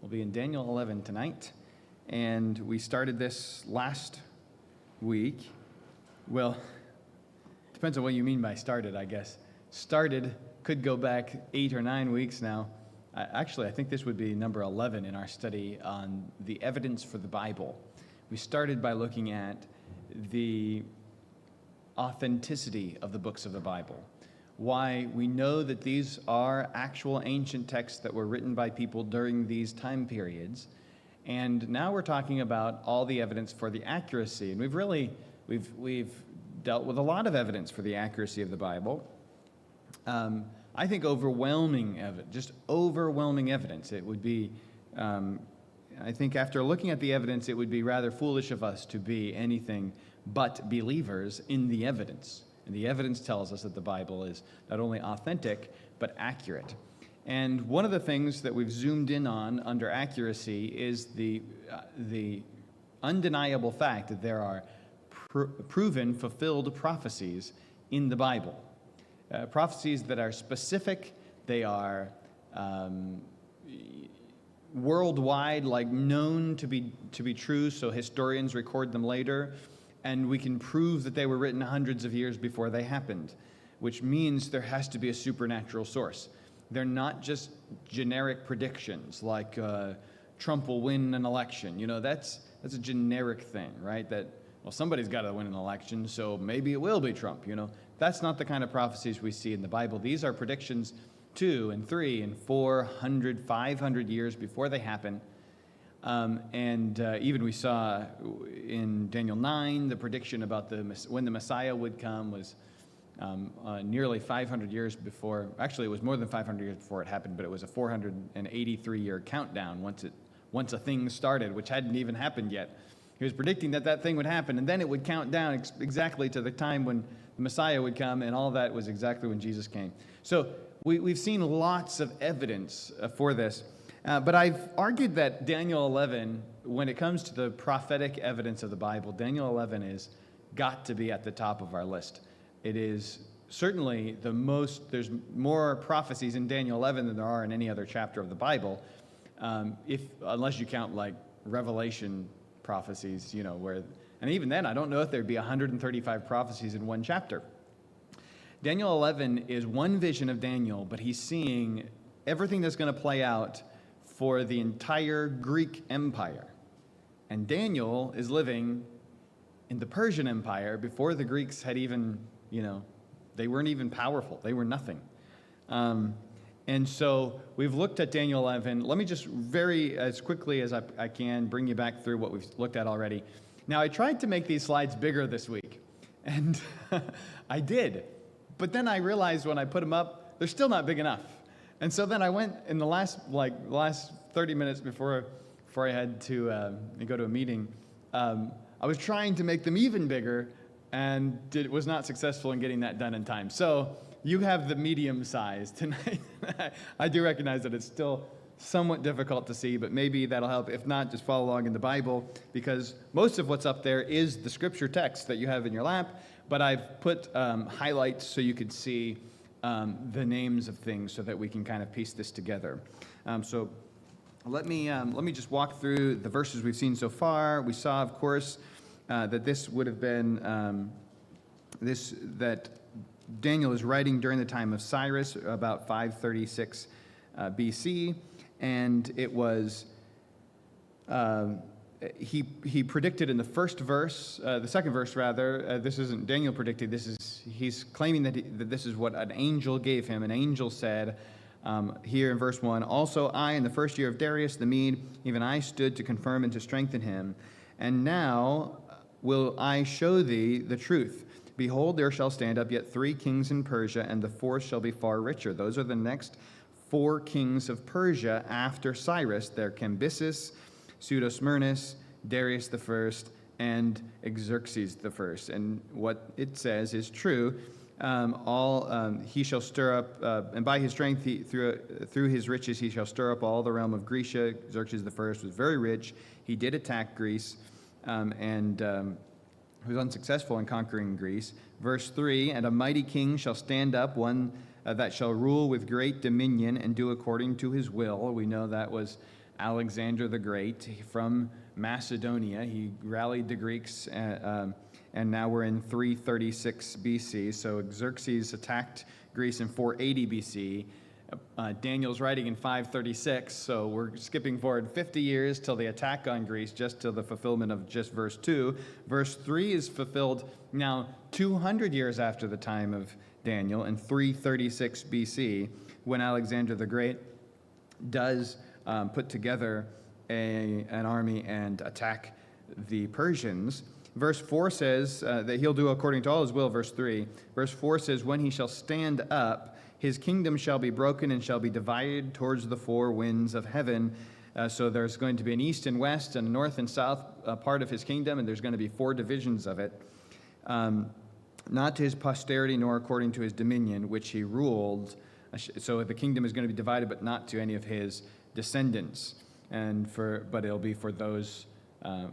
We'll be in Daniel 11 tonight, and we started this last week. Well, depends on what you mean by started, I guess. Started could go back 8 or 9 weeks now. Actually, I think this would be number 11 in our study on the evidence for the Bible. We started by looking at the authenticity of the books of the Bible. Why we know that these are actual ancient texts that were written by people during these time periods. And now we're talking about all the evidence for the accuracy. And we've dealt with a lot of evidence for the accuracy of the Bible. I think overwhelming evidence. It would be, I think after looking at the evidence, it would be rather foolish of us to be anything but believers in the evidence. And the evidence tells us that the Bible is not only authentic, but accurate. And one of the things that we've zoomed in on under accuracy is the undeniable fact that there are proven, fulfilled prophecies in the Bible. Prophecies that are specific, they are worldwide, like known to be true, so historians record them later. And we can prove that they were written hundreds of years before they happened, which means there has to be a supernatural source. They're not just generic predictions like Trump will win an election. You know, that's a generic thing, right? That, well, somebody's got to win an election, so maybe it will be Trump, you know. That's not the kind of prophecies we see in the Bible. These are predictions 2 and 3 and 400, 500 years before they happen. Even we saw in Daniel 9, the prediction about when the Messiah would come was nearly 500 years before. Actually, it was more than 500 years before it happened, but it was a 483-year countdown once a thing started, which hadn't even happened yet. He was predicting that thing would happen, and then it would count down exactly to the time when the Messiah would come, and all that was exactly when Jesus came. So we've seen lots of evidence for this. But I've argued that Daniel 11, when it comes to the prophetic evidence of the Bible, Daniel 11 is got to be at the top of our list. It is certainly there's more prophecies in Daniel 11 than there are in any other chapter of the Bible, unless you count like Revelation prophecies, you know, and even then, I don't know if there'd be 135 prophecies in one chapter. Daniel 11 is one vision of Daniel, but he's seeing everything that's going to play out for the entire Greek Empire. And Daniel is living in the Persian Empire before the Greeks had even, they weren't even powerful. They were nothing. And so we've looked at Daniel 11. Let me just as quickly as I can bring you back through what we've looked at already. Now, I tried to make these slides bigger this week, and I did. But then I realized when I put them up, they're still not big enough. And so then I went in the last 30 minutes before I had to go to a meeting. I was trying to make them even bigger, and was not successful in getting that done in time. So you have the medium size tonight. I do recognize that it's still somewhat difficult to see, but maybe that'll help. If not, just follow along in the Bible, because most of what's up there is the scripture text that you have in your lap. But I've put highlights so you could see the names of things so that we can kind of piece this together. So let me just walk through the verses we've seen so far. We saw, of course, that this would have been that Daniel is writing during the time of Cyrus, about 536 BC, and it was he predicted in the first verse, the second verse rather. This isn't Daniel predicted. He's claiming that this is what an angel gave him. An angel said here in verse 1, "Also I, in the first year of Darius the Mede, even I stood to confirm and to strengthen him. And now will I show thee the truth. Behold, there shall stand up yet 3 kings in Persia, and the 4th shall be far richer." Those are the next 4 kings of Persia after Cyrus. They're Cambyses, Pseudo-Smyrnus, Darius the First, and Xerxes the First. And what it says is true. He shall stir up, and by his strength, through his riches, he shall stir up all the realm of Grecia. Xerxes the First was very rich. He did attack Greece, and was unsuccessful in conquering Greece. Verse 3, "And a mighty king shall stand up, one that shall rule with great dominion and do according to his will." We know that was Alexander the Great from Macedonia. He rallied the Greeks, and now we're in 336 BC. So Xerxes attacked Greece in 480 BC. Daniel's writing in 536, so we're skipping forward 50 years till the attack on Greece, just till the fulfillment of just verse 2. Verse 3 is fulfilled now 200 years after the time of Daniel in 336 BC, when Alexander the Great does put together an army and attack the Persians. Verse 4 says that he'll do according to all his will, verse 3. Verse 4 says, when he shall stand up, his kingdom shall be broken and shall be divided towards the four winds of heaven. So there's going to be an east and west and a north and south part of his kingdom, and there's going to be four divisions of it. Not to his posterity, nor according to his dominion, which he ruled. So the kingdom is going to be divided, but not to any of his descendants. But it'll be for those,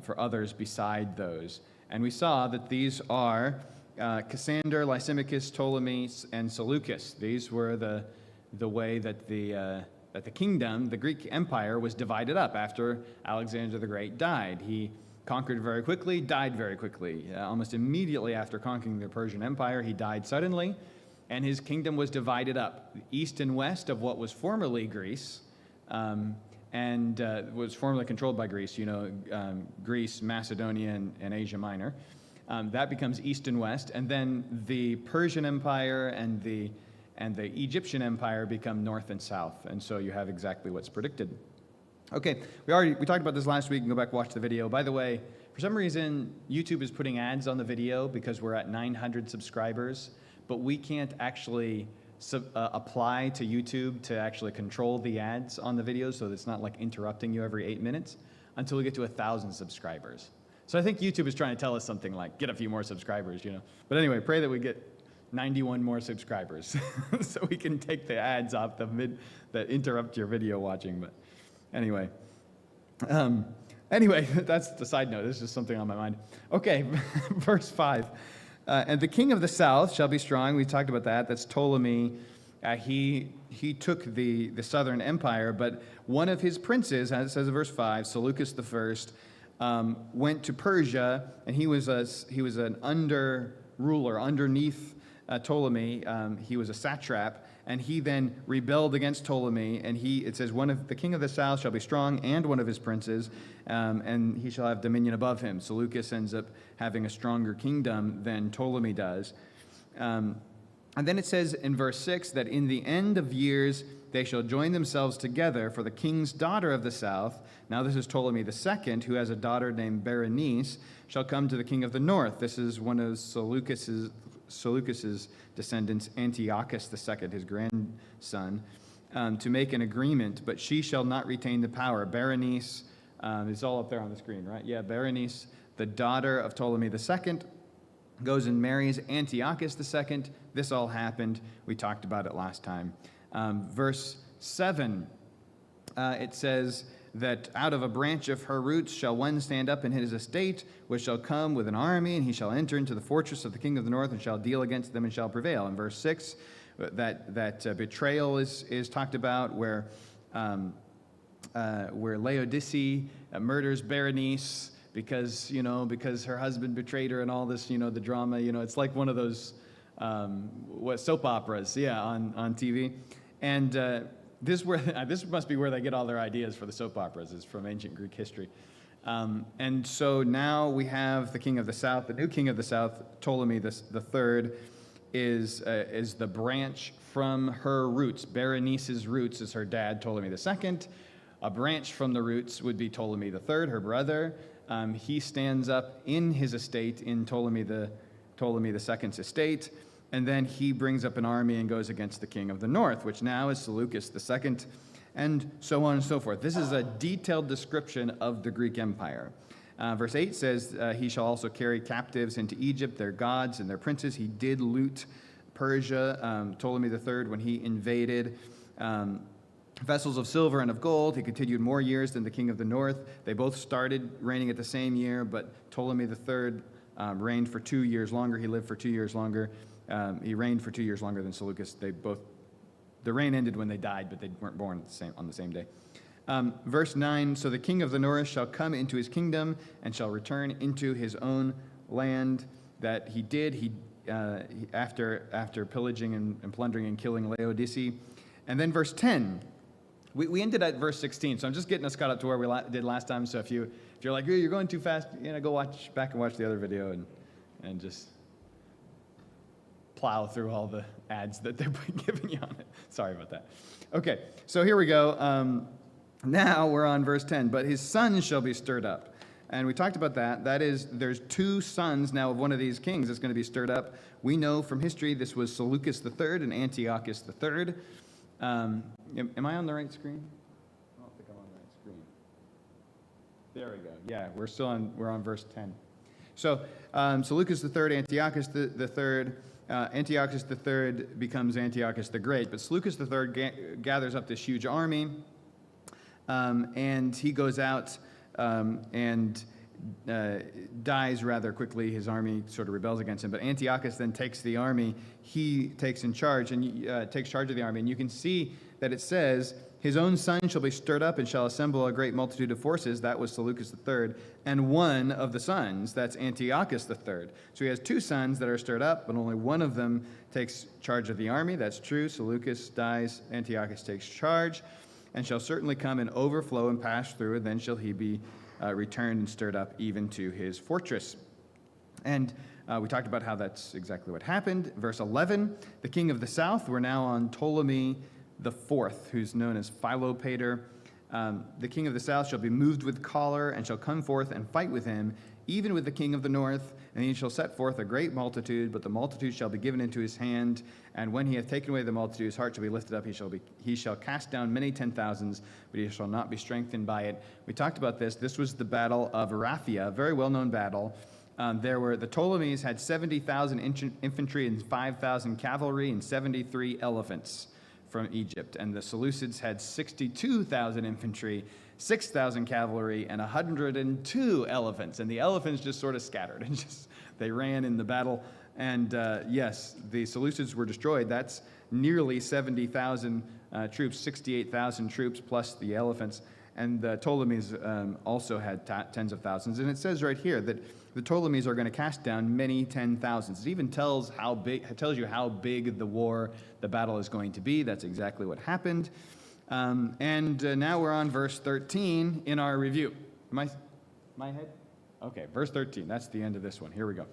for others beside those. And we saw that these are Cassander, Lysimachus, Ptolemy, and Seleucus. These were the way that the kingdom, the Greek Empire, was divided up after Alexander the Great died. He conquered very quickly, died very quickly. Almost immediately after conquering the Persian Empire, he died suddenly, and his kingdom was divided up, east and west of what was formerly Greece, and was formerly controlled by Greece, Greece, Macedonia, and Asia Minor. That becomes east and west, and then the Persian Empire and the Egyptian Empire become north and south, and so you have exactly what's predicted. Okay, we talked about this last week. You can go back and watch the video. By the way, for some reason, YouTube is putting ads on the video because we're at 900 subscribers, but we can't actually apply to YouTube to actually control the ads on the videos, so that it's not like interrupting you every 8 minutes until we get to 1,000 subscribers. So I think YouTube is trying to tell us something like, get a few more subscribers, But anyway, pray that we get 91 more subscribers so we can take the ads off that interrupt your video watching. But anyway, that's the side note. This is just something on my mind. Okay, verse 5. And the king of the south shall be strong. We talked about that. That's Ptolemy. He took the southern empire, but one of his princes, as it says in verse 5, Seleucus the first, went to Persia, and he was an under ruler underneath Ptolemy. He was a satrap, and he then rebelled against Ptolemy. And it says, the king of the south shall be strong, and one of his princes, and he shall have dominion above him. Seleucus ends up having a stronger kingdom than Ptolemy does. And then it says in verse 6 that in the end of years they shall join themselves together, for the king's daughter of the south, now this is Ptolemy II, who has a daughter named Berenice, shall come to the king of the north. This is one of Seleucus's descendants, Antiochus II, his grandson, to make an agreement, but she shall not retain the power. Berenice, it's all up there on the screen, right? Yeah, Berenice, the daughter of Ptolemy II, goes and marries Antiochus II. This all happened. We talked about it last time. Verse 7, it says that out of a branch of her roots shall one stand up in his estate, which shall come with an army, and he shall enter into the fortress of the king of the north, and shall deal against them, and shall prevail. In verse 6, that betrayal is talked about, where Laodice murders Berenice because her husband betrayed her, and all this, the drama. It's like one of those soap operas, on TV. And this must be where they get all their ideas for the soap operas, is from ancient Greek history. And so now we have the king of the south, the new king of the south, Ptolemy the third, is the branch from her roots. Berenice's roots is her dad, Ptolemy II. A branch from the roots would be Ptolemy III, her brother. He stands up in his estate, in Ptolemy II's estate, and then he brings up an army and goes against the king of the north, which now is Seleucus II, and so on and so forth. This is a detailed description of the Greek Empire. Verse 8 says, he shall also carry captives into Egypt, their gods and their princes. He did loot Persia, Ptolemy III, when he invaded. Vessels of silver and of gold. He continued more years than the king of the north. They both started reigning at the same year, but Ptolemy III reigned for 2 years longer. He lived for 2 years longer. He reigned for 2 years longer than Seleucus. The reign ended when they died, but they weren't born on the same day. Verse 9, so the king of the north shall come into his kingdom and shall return into his own land that he did after pillaging and plundering and killing Laodicea. And then verse 10, we ended at verse 16, so I'm just getting us caught up to where we did last time. So if you're like, you're going too fast, go watch back and watch the other video and just plow through all the ads that they're giving you on it. Sorry about that. Okay, so here we go. Now we're on verse 10. But his sons shall be stirred up. And we talked about that. That is, there's two sons now of one of these kings that's going to be stirred up. We know from history this was Seleucus III and Antiochus III. Am I on the right screen? I don't think I'm on the right screen. There we go. Yeah, we're on verse 10. So Seleucus III, Antiochus III. Antiochus III becomes Antiochus the Great, but Seleucus III gathers up this huge army, and he goes out and dies rather quickly. His army sort of rebels against him, but Antiochus then takes the army. He takes charge of the army, and you can see that it says, his own son shall be stirred up and shall assemble a great multitude of forces. That was Seleucus III. And one of the sons, that's Antiochus III. So he has two sons that are stirred up, but only one of them takes charge of the army. That's true. Seleucus dies. Antiochus takes charge and shall certainly come and overflow and pass through, and then shall he be returned and stirred up even to his fortress. And we talked about how that's exactly what happened. Verse 11, the king of the south, we're now on Ptolemy the fourth, who's known as Philopator. The king of the south shall be moved with choler and shall come forth and fight with him, even with the king of the north. And he shall set forth a great multitude, but the multitude shall be given into his hand. And when he hath taken away the multitude, his heart shall be lifted up. He shall cast down many 10,000s, but he shall not be strengthened by it. We talked about this. This was the battle of Raphia, a very well-known battle. The Ptolemies had 70,000 infantry and 5,000 cavalry and 73 elephants from Egypt, and the Seleucids had 62,000 infantry, 6,000 cavalry, and 102 elephants. And the elephants just sort of scattered and they ran in the battle. And yes, the Seleucids were destroyed. That's nearly 70,000 troops, 68,000 troops plus the elephants. And the Ptolemies also had tens of thousands. And it says right here that the Ptolemies are going to cast down many 10,000s. It even tells you how big the battle is going to be. That's exactly what happened. Now we're on verse 13 in our review. My head? Okay, verse 13. That's the end of this one. Here we go.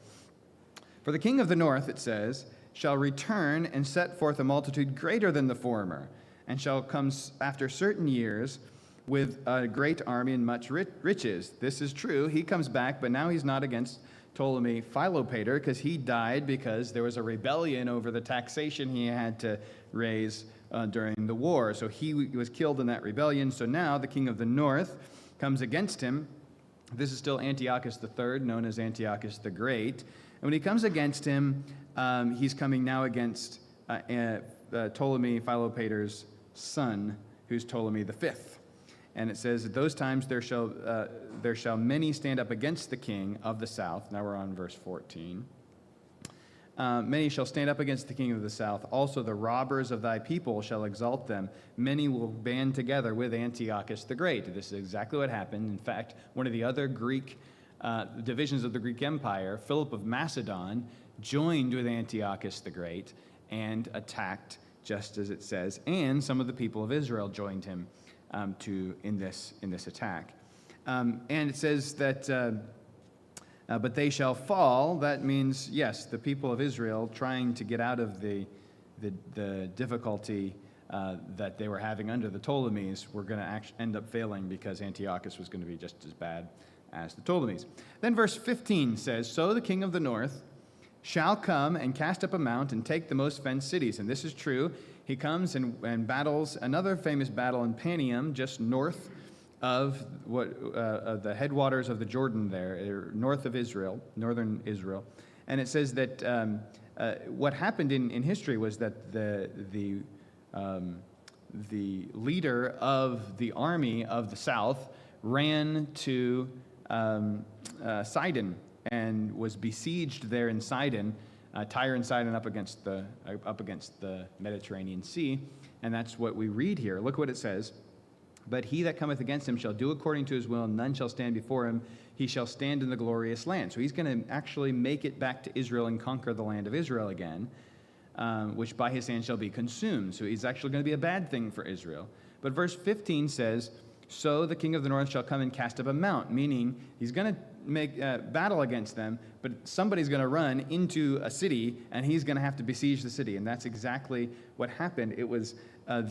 For the king of the north, it says, shall return and set forth a multitude greater than the former, and shall come after certain years with a great army and much riches. This is true. He comes back, but now he's not against Ptolemy Philopator, because he died because there was a rebellion over the taxation he had to raise during the war. So he was killed in that rebellion. So now the king of the north comes against him. This is still Antiochus III, known as Antiochus the Great. And when he comes against him, he's coming now against Ptolemy Philopator's son, who's Ptolemy the Fifth. And it says, at those times there shall many stand up against the king of the south. Now we're on verse 14. Many shall stand up against the king of the south. Also the robbers of thy people shall exalt them. Many will band together with Antiochus the Great. This is exactly what happened. In fact, one of the other Greek divisions of the Greek Empire, Philip of Macedon, joined with Antiochus the Great and attacked, just as it says. And some of the people of Israel joined him in this attack. And it says that, but they shall fall. That means, yes, the people of Israel trying to get out of the difficulty that they were having under the Ptolemies were going to end up failing because Antiochus was going to be just as bad as the Ptolemies. Then verse 15 says, so the king of the north shall come and cast up a mount and take the most fenced cities. And this is true. He comes and battles another famous battle in Panium, just north of the headwaters of the Jordan there, north of Israel, northern Israel. And it says that what happened in history was that the leader of the army of the south ran to Sidon and was besieged there in Sidon, Tyre and Sidon up against the Mediterranean Sea, and that's what we read here. Look what it says, But he that cometh against him shall do according to his will, and none shall stand before him. He shall stand in the glorious land. So he's going to actually make it back to Israel and conquer the land of Israel again, which by his hand shall be consumed. So he's actually going to be a bad thing for Israel. But verse 15 says, so the king of the north shall come and cast up a mount, meaning he's going to make battle against them, but somebody's going to run into a city, and he's going to have to besiege the city. And that's exactly what happened. It was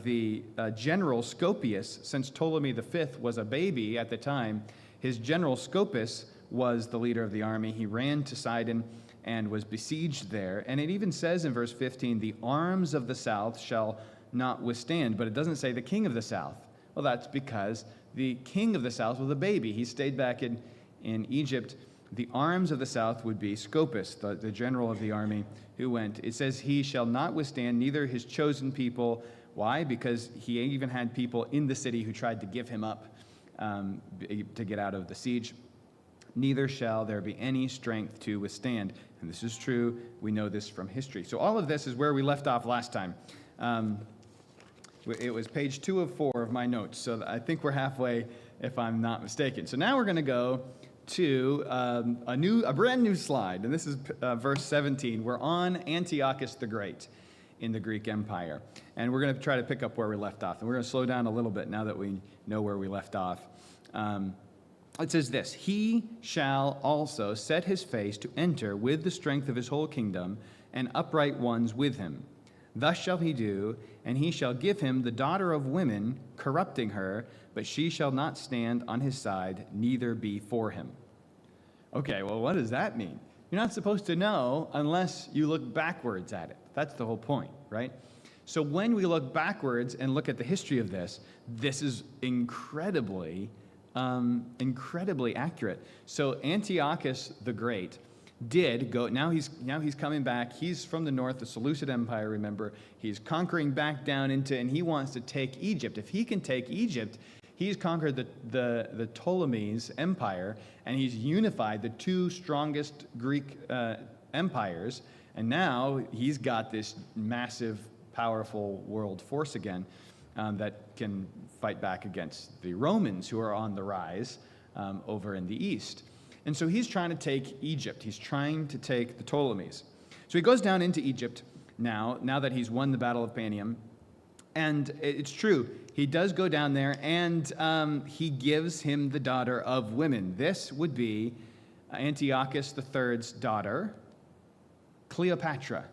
the general Scopius, since Ptolemy V was a baby at the time, his general Scopas was the leader of the army. He ran to Sidon and was besieged there. And it even says in verse 15, the arms of the south shall not withstand, but it doesn't say the king of the south. Well, that's because the king of the south was a baby. He stayed back in Egypt. The arms of the south would be Scopas, the general of the army who went. It says he shall not withstand, neither his chosen people. Why? Because he even had people in the city who tried to give him up to get out of the siege. Neither shall there be any strength to withstand. And this is true. We know this from history. So all of this is where we left off last time. It was page 2 of 4 of my notes. So I think we're halfway, if I'm not mistaken. So now we're going to go to a brand new slide. And this is verse 17. We're on Antiochus the Great in the Greek Empire. And we're going to try to pick up where we left off. And we're going to slow down a little bit now that we know where we left off. It says this, he shall also set his face to enter with the strength of his whole kingdom, and upright ones with him. Thus shall he do, and he shall give him the daughter of women, corrupting her, but she shall not stand on his side, neither be for him. Okay, well, what does that mean? You're not supposed to know unless you look backwards at it. That's the whole point, right? So when we look backwards and look at the history of this, this is incredibly accurate. So Antiochus the Great did go, now he's coming back. He's from the north, the Seleucid Empire, remember. He's conquering back down into, and he wants to take Egypt. If he can take Egypt, he's conquered the Ptolemies Empire, and he's unified the two strongest Greek empires, and now he's got this massive, powerful world force again that can fight back against the Romans, who are on the rise over in the east. And so he's trying to take Egypt. He's trying to take the Ptolemies. So he goes down into Egypt now that he's won the Battle of Panium. And it's true, he does go down there, and he gives him the daughter of women. This would be Antiochus III's daughter, Cleopatra.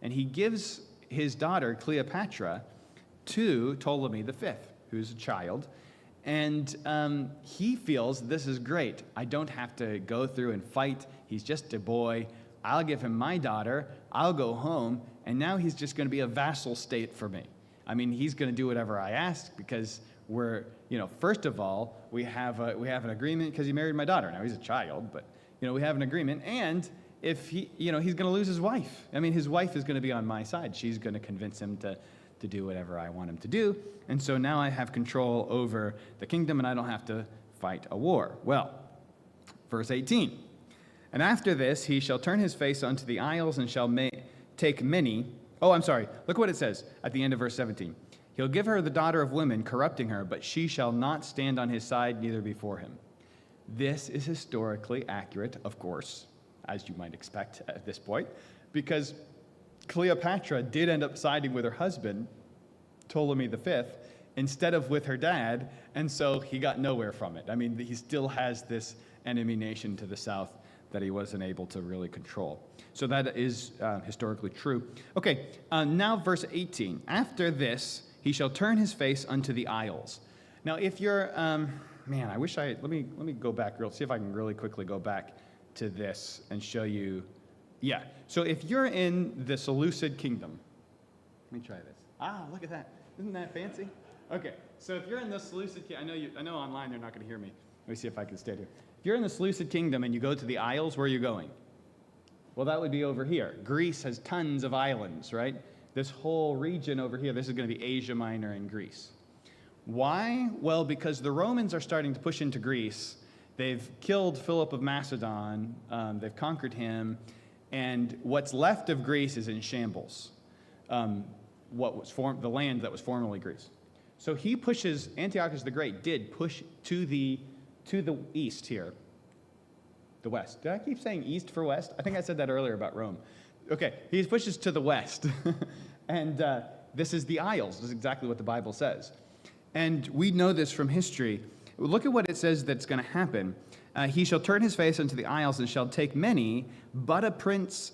And he gives his daughter, Cleopatra, to Ptolemy V, who's a child. And he feels this is great. I don't have to go through and fight. He's just a boy. I'll give him my daughter. I'll go home. And now he's just going to be a vassal state for me. I mean, he's going to do whatever I ask because we're, first of all, we have an agreement because he married my daughter. Now he's a child, but, we have an agreement. And if he's going to lose his wife. I mean, his wife is going to be on my side. She's going to convince him to do whatever I want him to do. And so now I have control over the kingdom and I don't have to fight a war. Well, verse 18. And after this, he shall turn his face unto the isles and shall take many. Oh, I'm sorry. Look what it says at the end of verse 17. He'll give her the daughter of women, corrupting her, but she shall not stand on his side, neither before him. This is historically accurate, of course, as you might expect at this point, because Cleopatra did end up siding with her husband, Ptolemy V, instead of with her dad, and so he got nowhere from it. I mean, he still has this enemy nation to the south that he wasn't able to really control. So that is historically true. Okay, now verse 18. After this, he shall turn his face unto the isles. Now, if you're, man, I wish let me go back see if I can really quickly go back to this and show you. Yeah, so if you're in the Seleucid kingdom, let me try this. Ah, look at that. Isn't that fancy? Okay, so if you're in the Seleucid kingdom, I know online they're not going to hear me. Let me see if I can stay here. If you're in the Seleucid kingdom and you go to the Isles, where are you going? Well, that would be over here. Greece has tons of islands, right? This whole region over here, this is going to be Asia Minor and Greece. Why? Well, because the Romans are starting to push into Greece. They've killed Philip of Macedon. They've conquered him. And what's left of Greece is in shambles. The land that was formerly Greece. So Antiochus the Great did push to the east here. The west. Did I keep saying east for west? I think I said that earlier about Rome. Okay, he pushes to the west. And this is the Isles. This is exactly what the Bible says. And we know this from history. Look at what it says that's going to happen. He shall turn his face unto the Isles and shall take many, but a prince,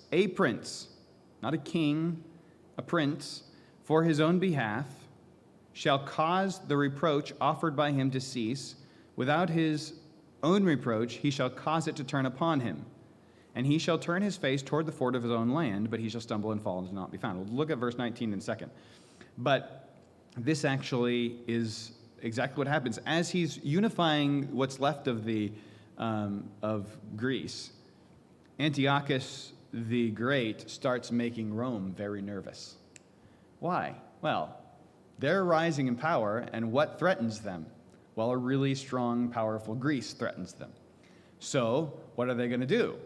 not a king, a prince, for his own behalf, shall cause the reproach offered by him to cease. Without his own reproach, he shall cause it to turn upon him. And he shall turn his face toward the fort of his own land, but he shall stumble and fall and not be found. We'll look at verse 19 in a second. But this actually is exactly what happens. As he's unifying what's left of Greece, Antiochus the Great starts making Rome very nervous. Why? Well, they're rising in power, and what threatens them? Well, a really strong, powerful Greece threatens them. So, what are they going to do?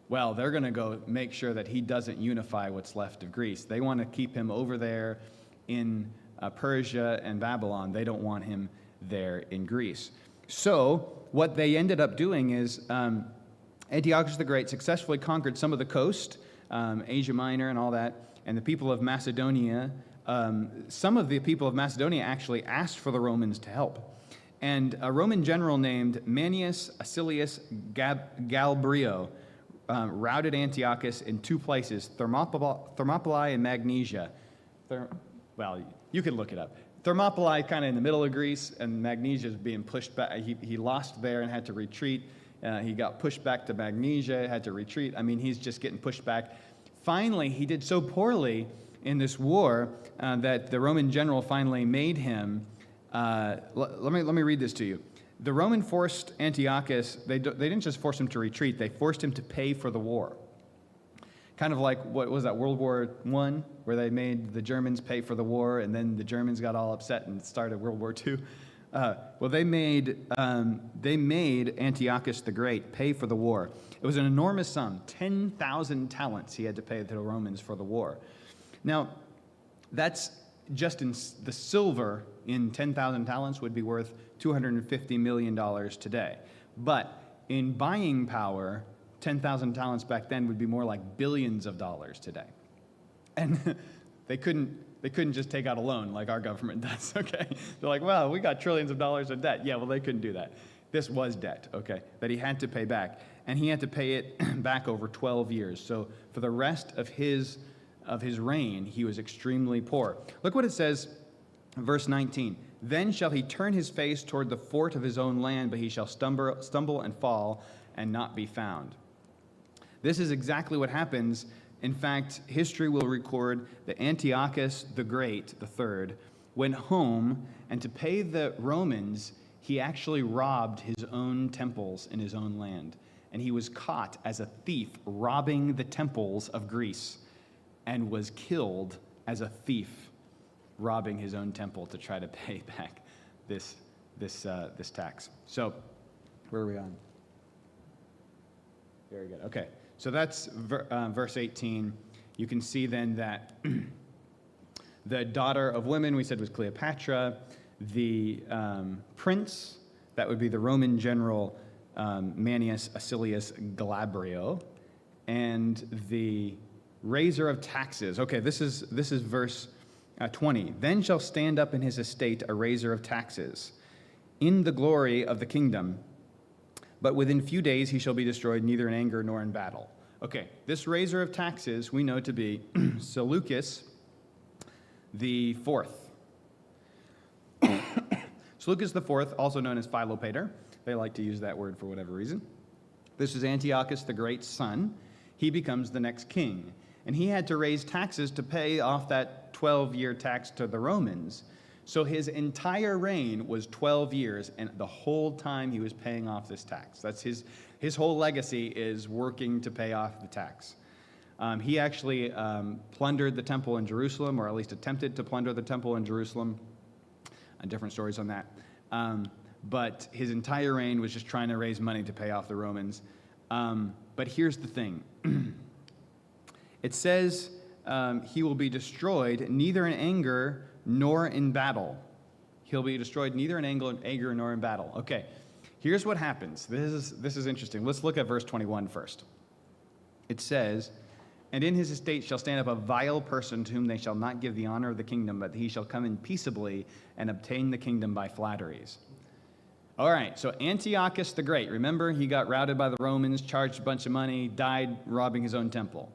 Well, they're going to go make sure that he doesn't unify what's left of Greece. They want to keep him over there in Persia and Babylon. They don't want him there in Greece. So, what they ended up doing is Antiochus the Great successfully conquered some of the coast, Asia Minor and all that, and the people of Macedonia. Some of the people of Macedonia actually asked for the Romans to help. And a Roman general named Manius Acilius Galbrio routed Antiochus in two places, Thermopylae and Magnesia. Well, you can look it up. Thermopylae kind of in the middle of Greece, and Magnesia is being pushed back. He lost there and had to retreat. He got pushed back to Magnesia, had to retreat. I mean, he's just getting pushed back. Finally, he did so poorly in this war that the Roman general finally made him. Let me read this to you. The Roman forced Antiochus. They didn't just force him to retreat. They forced him to pay for the war. Kind of like, what was that, World War I, where they made the Germans pay for the war, and then the Germans got all upset and started World War II. Well, they made Antiochus the Great pay for the war. It was an enormous sum, 10,000 talents he had to pay to the Romans for the war. Now, that's just in the silver in 10,000 talents would be worth $250 million today. But in buying power, 10,000 talents back then would be more like billions of dollars today. And they couldn't just take out a loan like our government does, okay? They're like, well, we got trillions of dollars of debt. Yeah, well, they couldn't do that. This was debt, okay, that he had to pay back. And he had to pay it back over 12 years. So for the rest of his reign, he was extremely poor. Look what it says, verse 19. Then shall he turn his face toward the fort of his own land, but he shall stumble and fall and not be found. This is exactly what happens. In fact, history will record that Antiochus the Great, the third, went home, and to pay the Romans, he actually robbed his own temples in his own land. And he was caught as a thief robbing the temples of Greece, and was killed as a thief robbing his own temple to try to pay back this tax. So, where are we on? Very good. Okay, so that's verse 18. You can see then that the daughter of women, we said, was Cleopatra. The prince, that would be the Roman general Manius Acilius Galabrio, and the raiser of taxes. Okay, this is verse 20. Then shall stand up in his estate a raiser of taxes in the glory of the kingdom, but within few days he shall be destroyed, neither in anger nor in battle. Okay, this raiser of taxes we know to be Seleucus the Fourth. Seleucus the Fourth, also known as Philopator. They like to use that word for whatever reason. This is Antiochus the Great's son. He becomes the next king. And he had to raise taxes to pay off that 12-year tax to the Romans. So his entire reign was 12 years, and the whole time he was paying off this tax. That's his whole legacy, is working to pay off the tax. He actually plundered the temple in Jerusalem, or at least attempted to plunder the temple in Jerusalem. Different stories on that. But his entire reign was just trying to raise money to pay off the Romans. But here's the thing. It says he will be destroyed neither in anger nor in battle. He'll be destroyed neither in anger nor in battle. Okay, here's what happens. This is interesting. Let's look at verse 21 first. It says, "And in his estate shall stand up a vile person to whom they shall not give the honor of the kingdom, but he shall come in peaceably and obtain the kingdom by flatteries." All right, so Antiochus the Great, remember, he got routed by the Romans, charged a bunch of money, died robbing his own temple.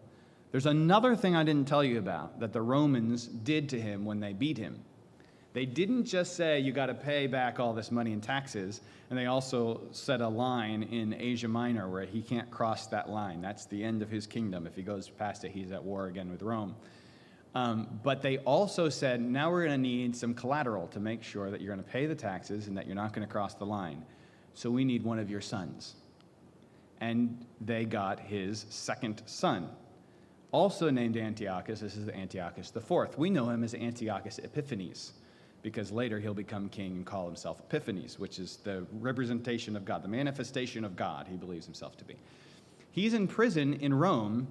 There's another thing I didn't tell you about that the Romans did to him when they beat him. They didn't just say, you got to pay back all this money in taxes, and they also set a line in Asia Minor where he can't cross that line. That's the end of his kingdom. If he goes past it, he's at war again with Rome. But they also said, now we're going to need some collateral to make sure that you're going to pay the taxes and that you're not going to cross the line. So we need one of your sons. And they got his second son, also named Antiochus. This is Antiochus the Fourth. We know him as Antiochus Epiphanes, because later he'll become king and call himself Epiphanes, which is the representation of God, the manifestation of God, he believes himself to be. He's in prison in Rome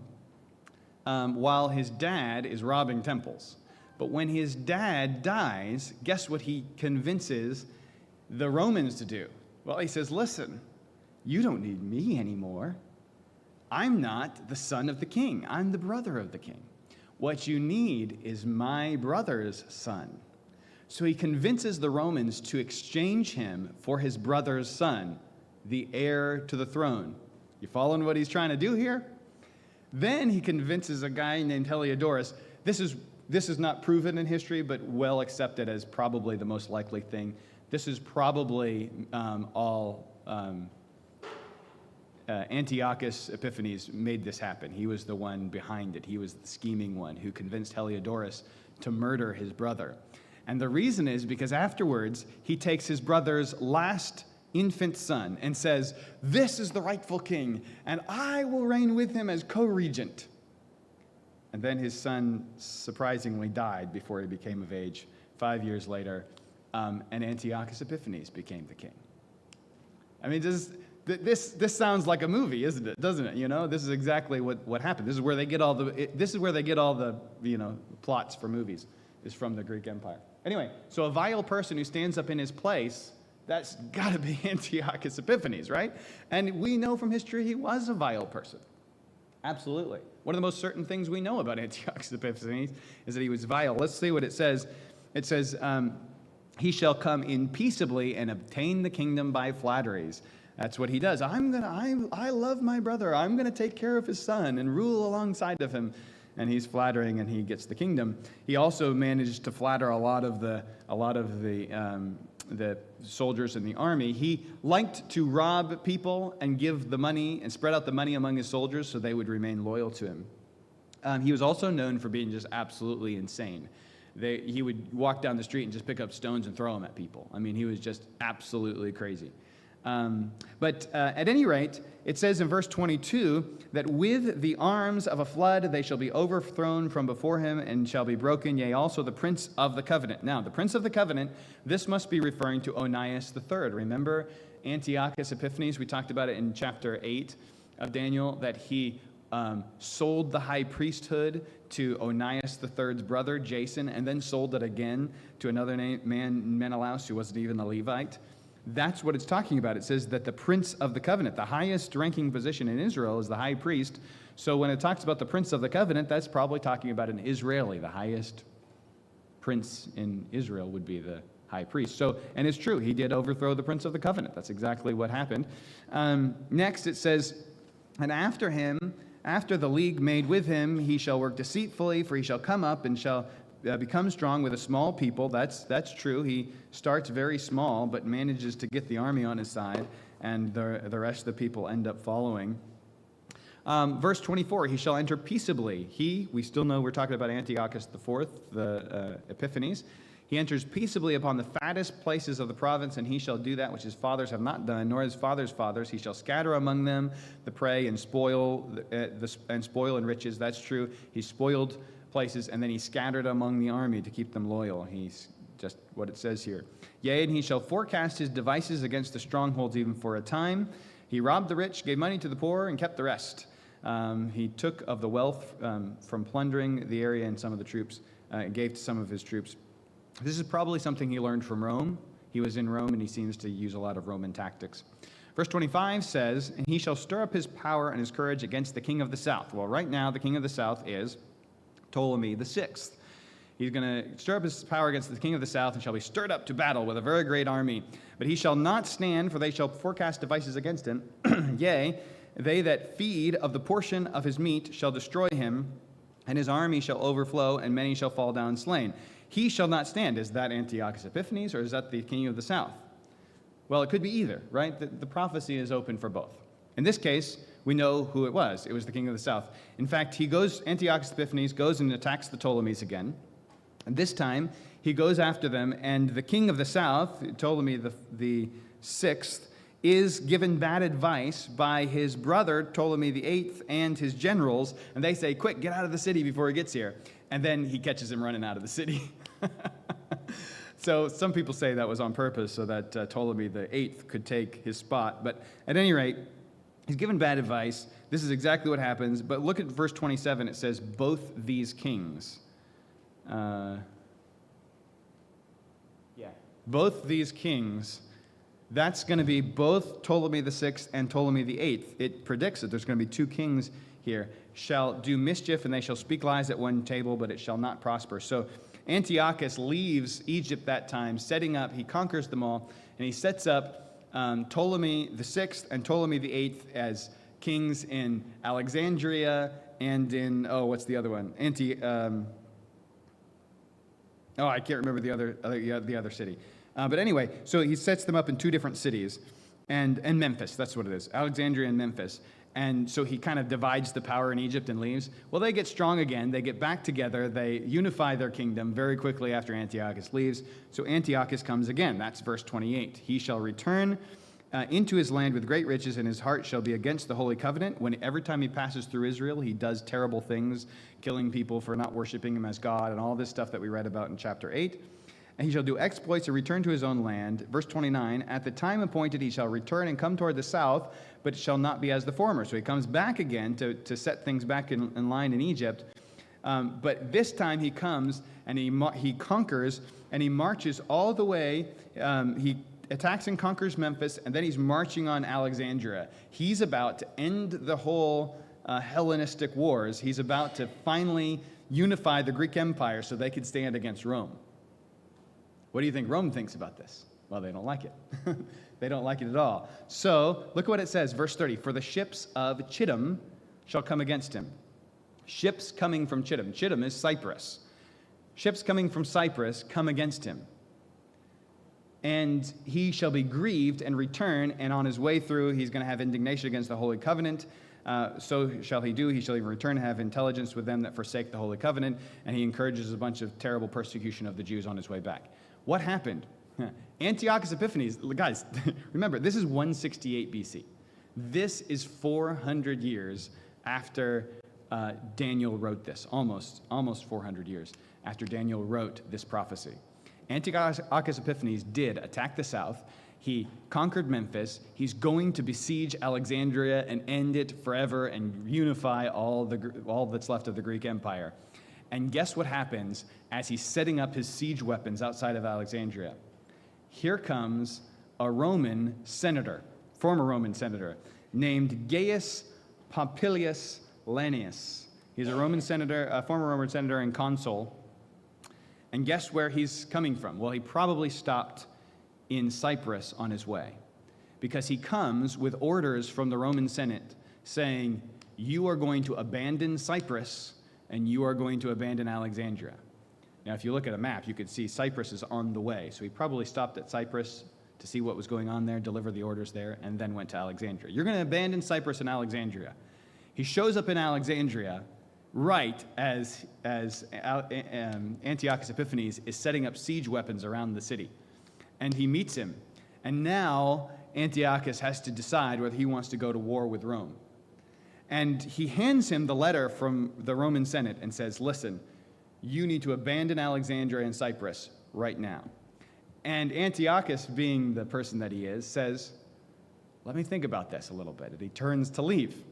while his dad is robbing temples. But when his dad dies, guess what he convinces the Romans to do? Well, he says, listen, you don't need me anymore. I'm not the son of the king. I'm the brother of the king. What you need is my brother's son. So he convinces the Romans to exchange him for his brother's son, the heir to the throne. You following what he's trying to do here? Then he convinces a guy named Heliodorus. This is not proven in history, but well accepted as probably the most likely thing. This is probably Antiochus Epiphanes made this happen. He was the one behind it. He was the scheming one who convinced Heliodorus to murder his brother. And the reason is because afterwards, he takes his brother's last infant son and says, this is the rightful king, and I will reign with him as co-regent. And then his son surprisingly died before he became of age 5 years later, and Antiochus Epiphanes became the king. I mean, this sounds like a movie, isn't it? Doesn't it? You know, this is exactly what happened. This is where they get all the plots for movies, is from the Greek Empire. Anyway, so a vile person who stands up in his place, that's got to be Antiochus Epiphanes, right? And we know from history he was a vile person. Absolutely. One of the most certain things we know about Antiochus Epiphanes is that he was vile. Let's see what it says. It says, he shall come in peaceably and obtain the kingdom by flatteries. That's what he does. I love my brother. I'm going to take care of his son and rule alongside of him. And he's flattering, and he gets the kingdom. He also managed to flatter a lot of the soldiers in the army. He liked to rob people and give the money and spread out the money among his soldiers so they would remain loyal to him. He was also known for being just absolutely insane. He would walk down the street and just pick up stones and throw them at people. I mean, he was just absolutely crazy. But at any rate, it says in verse 22 that with the arms of a flood they shall be overthrown from before him and shall be broken, yea, also the prince of the covenant. Now, the prince of the covenant, this must be referring to Onias III. Remember Antiochus Epiphanes? We talked about it in chapter 8 of Daniel, that he sold the high priesthood to Onias III's brother, Jason, and then sold it again to another man, Menelaus, who wasn't even a Levite. That's what it's talking about. It says that the prince of the covenant, the highest ranking position in Israel, is the high priest. So when it talks about the prince of the covenant, that's probably talking about an Israeli. The highest prince in Israel would be the high priest. So, and it's true, he did overthrow the prince of the covenant. That's exactly what happened. Next it says, and after him, after the league made with him, he shall work deceitfully, for he shall come up and shall become strong with a small people. That's true. He starts very small, but manages to get the army on his side, and the rest of the people end up following. Verse 24, he shall enter peaceably. We still know we're talking about Antiochus IV, the Epiphanes. He enters peaceably upon the fattest places of the province, and he shall do that which his fathers have not done, nor his fathers' fathers. He shall scatter among them the prey and spoil and riches. That's true. He spoiled places, and then he scattered among the army to keep them loyal. He's just what it says here. Yea, and he shall forecast his devices against the strongholds even for a time. He robbed the rich, gave money to the poor, and kept the rest. He took of the wealth from plundering the area and some of the troops, gave to some of his troops. This is probably something he learned from Rome. He was in Rome, and he seems to use a lot of Roman tactics. Verse 25 says, "And he shall stir up his power and his courage against the king of the south." Well, right now, the king of the south is Ptolemy the sixth. He's going to stir up his power against the king of the south, and shall be stirred up to battle with a very great army. But he shall not stand, for they shall forecast devices against him. Yea, they that feed of the portion of his meat shall destroy him, and his army shall overflow, and many shall fall down slain. He shall not stand. Is that Antiochus Epiphanes, or is that the king of the south? Well, it could be either, right? The prophecy is open for both. In this case, we know who it was. It was the king of the south. In fact, Antiochus Epiphanes goes and attacks the Ptolemies again. And this time, he goes after them, and the king of the south, Ptolemy the sixth, is given bad advice by his brother, Ptolemy the eighth, and his generals, and they say, "Quick, get out of the city before he gets here." And then he catches him running out of the city. So some people say that was on purpose so that Ptolemy the eighth could take his spot. But at any rate, he's given bad advice. This is exactly what happens. But look at verse 27. It says, "Both these kings." Both these kings, that's going to be both Ptolemy the sixth and Ptolemy the eighth. It predicts that there's going to be two kings here. "Shall do mischief, and they shall speak lies at one table, but it shall not prosper." So Antiochus leaves Egypt that time, setting up, he conquers them all, and he sets up Ptolemy the sixth and Ptolemy the eighth as kings in Alexandria and in, what's the other one? I can't remember the other city. But anyway, so he sets them up in two different cities, and Memphis, that's what it is, Alexandria and Memphis. And so he kind of divides the power in Egypt and leaves. Well, they get strong again. They get back together. They unify their kingdom very quickly after Antiochus leaves. So Antiochus comes again. That's verse 28. "He shall return into his land with great riches, and his heart shall be against the holy covenant." Every time he passes through Israel, he does terrible things, killing people for not worshiping him as God, and all this stuff that we read about in chapter 8. "And he shall do exploits and return to his own land." Verse 29, "At the time appointed he shall return and come toward the south, but it shall not be as the former." So he comes back again to set things back in line in Egypt. But this time he comes and he conquers, and he marches all the way. He attacks and conquers Memphis, and then he's marching on Alexandria. He's about to end the whole Hellenistic wars. He's about to finally unify the Greek Empire so they could stand against Rome. What do you think Rome thinks about this? Well, they don't like it. They don't like it at all. So look at what it says, verse 30. "For the ships of Chittim shall come against him." Ships coming from Chittim. Chittim is Cyprus. Ships coming from Cyprus come against him. "And he shall be grieved and return, and on his way through he's going to have indignation against the Holy Covenant. So shall he do. He shall even return and have intelligence with them that forsake the Holy Covenant." And he encourages a bunch of terrible persecution of the Jews on his way back. What happened? Antiochus Epiphanes, guys, remember, this is 168 BC. This is 400 years after Daniel wrote this, almost 400 years after Daniel wrote this prophecy. Antiochus Epiphanes did attack the south. He conquered Memphis. He's going to besiege Alexandria and end it forever and unify all that's left of the Greek Empire. And guess what happens as he's setting up his siege weapons outside of Alexandria? Here comes a Roman senator, former Roman senator, named Gaius Popilius Lanius. He's a Roman senator, a former Roman senator and consul. And guess where he's coming from? Well, he probably stopped in Cyprus on his way, because he comes with orders from the Roman Senate saying, "You are going to abandon Cyprus and you are going to abandon Alexandria." Now, if you look at a map, you could see Cyprus is on the way. So he probably stopped at Cyprus to see what was going on there, deliver the orders there, and then went to Alexandria. You're going to abandon Cyprus and Alexandria. He shows up in Alexandria right as Antiochus Epiphanes is setting up siege weapons around the city. And he meets him. And now Antiochus has to decide whether he wants to go to war with Rome. And he hands him the letter from the Roman Senate and says, "Listen, you need to abandon Alexandria and Cyprus right now." And Antiochus, being the person that he is, says, "Let me think about this a little bit." And he turns to leave.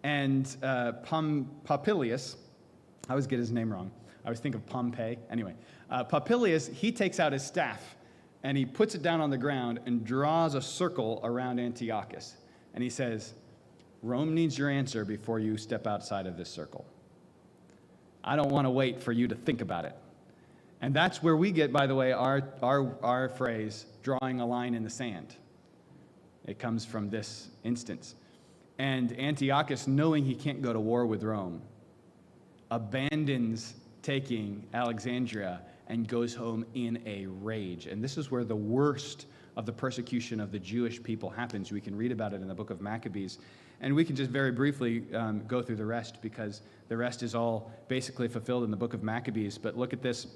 And Popilius, I always get his name wrong, I always think of Pompeii. Anyway, Popilius, he takes out his staff, and he puts it down on the ground and draws a circle around Antiochus. And he says, Rome needs your answer before you step outside of this circle. I don't want to wait for you to think about it. And that's where we get, by the way, our phrase, drawing a line in the sand. It comes from this instance. And Antiochus, knowing he can't go to war with Rome, abandons taking Alexandria and goes home in a rage. And this is where the worst of the persecution of the Jewish people happens. We can read about it in the book of Maccabees. And we can just very briefly go through the rest, because the rest is all basically fulfilled in the book of Maccabees. But look at this.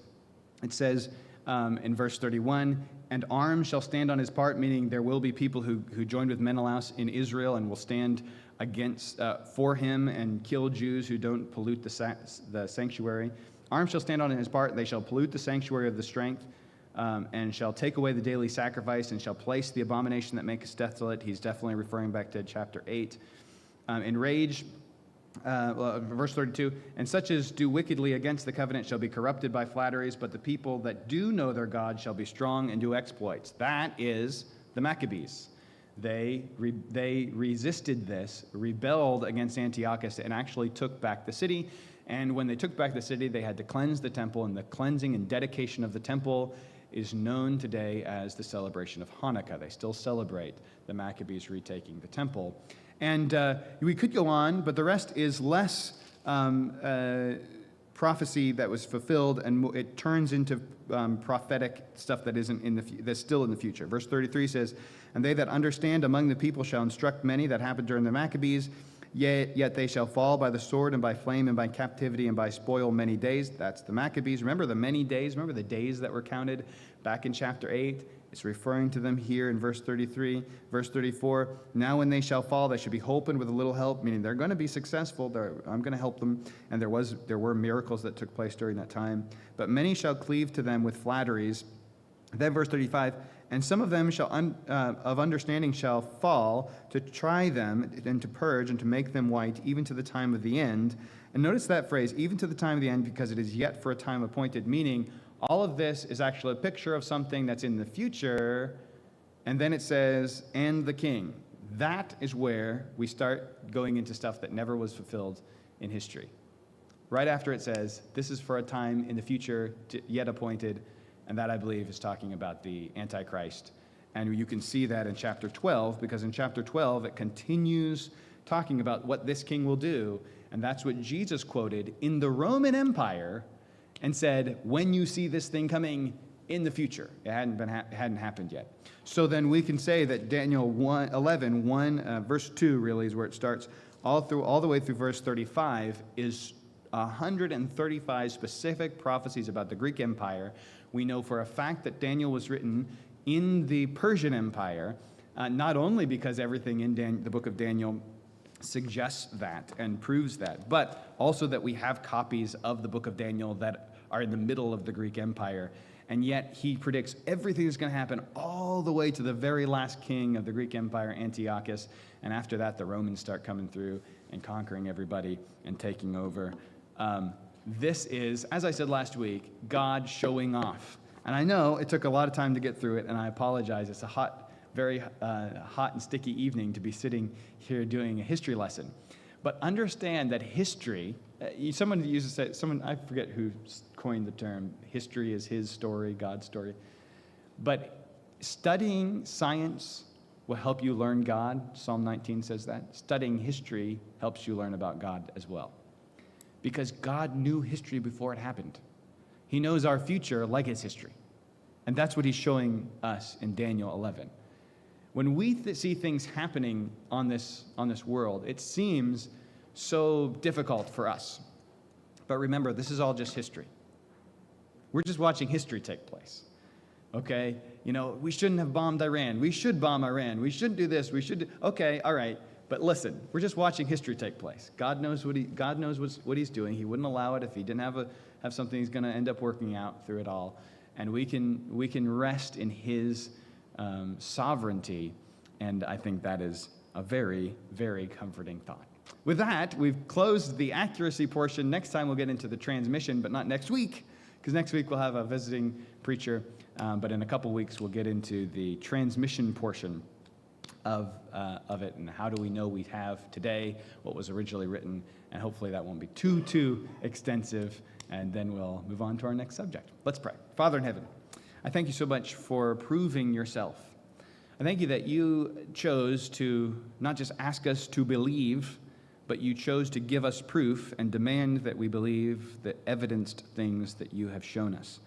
It says in verse 31, and arms shall stand on his part, meaning there will be people who joined with Menelaus in Israel and will stand against for him and kill Jews who don't pollute the sanctuary. Arms shall stand on his part, they shall pollute the sanctuary of the strength, and shall take away the daily sacrifice, and shall place the abomination that maketh desolate. He's definitely referring back to chapter 8. In rage, verse 32, and such as do wickedly against the covenant shall be corrupted by flatteries, but the people that do know their God shall be strong and do exploits. That is the Maccabees. They resisted this, rebelled against Antiochus, and actually took back the city. And when they took back the city, they had to cleanse the temple, and the cleansing and dedication of the temple is known today as the celebration of Hanukkah. They still celebrate the Maccabees retaking the temple. And we could go on, but the rest is less prophecy that was fulfilled, and it turns into prophetic stuff that isn't that's still in the future. Verse 33 says, and they that understand among the people shall instruct many. That happened during the Maccabees. Yet they shall fall by the sword and by flame and by captivity and by spoil many days. That's the Maccabees. Remember the many days? Remember the days that were counted back in chapter 8? It's referring to them here in verse 33. Verse 34, now when they shall fall, they should be holpen with a little help, meaning they're going to be successful. I'm going to help them. And there were miracles that took place during that time. But many shall cleave to them with flatteries. Then verse 35, and some of them shall of understanding shall fall, to try them and to purge and to make them white, even to the time of the end. And notice that phrase, even to the time of the end, because it is yet for a time appointed, meaning all of this is actually a picture of something that's in the future. And then it says, and the king. That is where we start going into stuff that never was fulfilled in history. Right after it says, this is for a time in the future yet appointed. And that, I believe, is talking about the Antichrist. And you can see that in chapter 12, because in chapter 12, it continues talking about what this king will do. And that's what Jesus quoted in the Roman Empire and said, when you see this thing coming in the future. It hadn't happened yet. So then we can say that Daniel 11, verse 2 really is where it starts. All the way through verse 35 is 135 specific prophecies about the Greek Empire. We know for a fact that Daniel was written in the Persian Empire, not only because everything in the book of Daniel suggests that and proves that, but also that we have copies of the book of Daniel that are in the middle of the Greek Empire. And yet he predicts everything that's going to happen all the way to the very last king of the Greek Empire, Antiochus. And after that, the Romans start coming through and conquering everybody and taking over. This is, as I said last week, God showing off. And I know it took a lot of time to get through it, and I apologize. It's a very hot and sticky evening to be sitting here doing a history lesson. But understand that history, someone I forget who coined the term, history is his story, God's story. But studying science will help you learn God. Psalm 19 says that. Studying history helps you learn about God as well. Because God knew history before it happened. He knows our future like his history. And that's what he's showing us in Daniel 11. When we see things happening on this world, it seems so difficult for us. But remember, this is all just history. We're just watching history take place. Okay? We shouldn't have bombed Iran. We should bomb Iran. We shouldn't do this. Okay, all right. But listen, we're just watching history take place. God knows what he's doing. He wouldn't allow it if he didn't have something he's going to end up working out through it all. And we can rest in his sovereignty. And I think that is a very, very comforting thought. With that, we've closed the accuracy portion. Next time we'll get into the transmission, but not next week, because next week we'll have a visiting preacher. But in a couple weeks, we'll get into the transmission portion of it, and how do we know we have today what was originally written, and hopefully that won't be too extensive, and then we'll move on to our next subject. Let's pray. Father in heaven, I thank you so much for proving yourself. I thank you that you chose to not just ask us to believe, but you chose to give us proof and demand that we believe the evidenced things that you have shown us.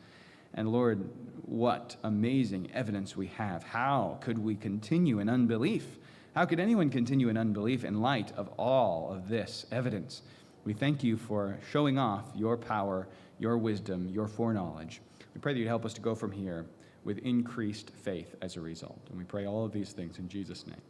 And Lord, what amazing evidence we have. How could we continue in unbelief? How could anyone continue in unbelief in light of all of this evidence? We thank you for showing off your power, your wisdom, your foreknowledge. We pray that you'd help us to go from here with increased faith as a result. And we pray all of these things in Jesus' name.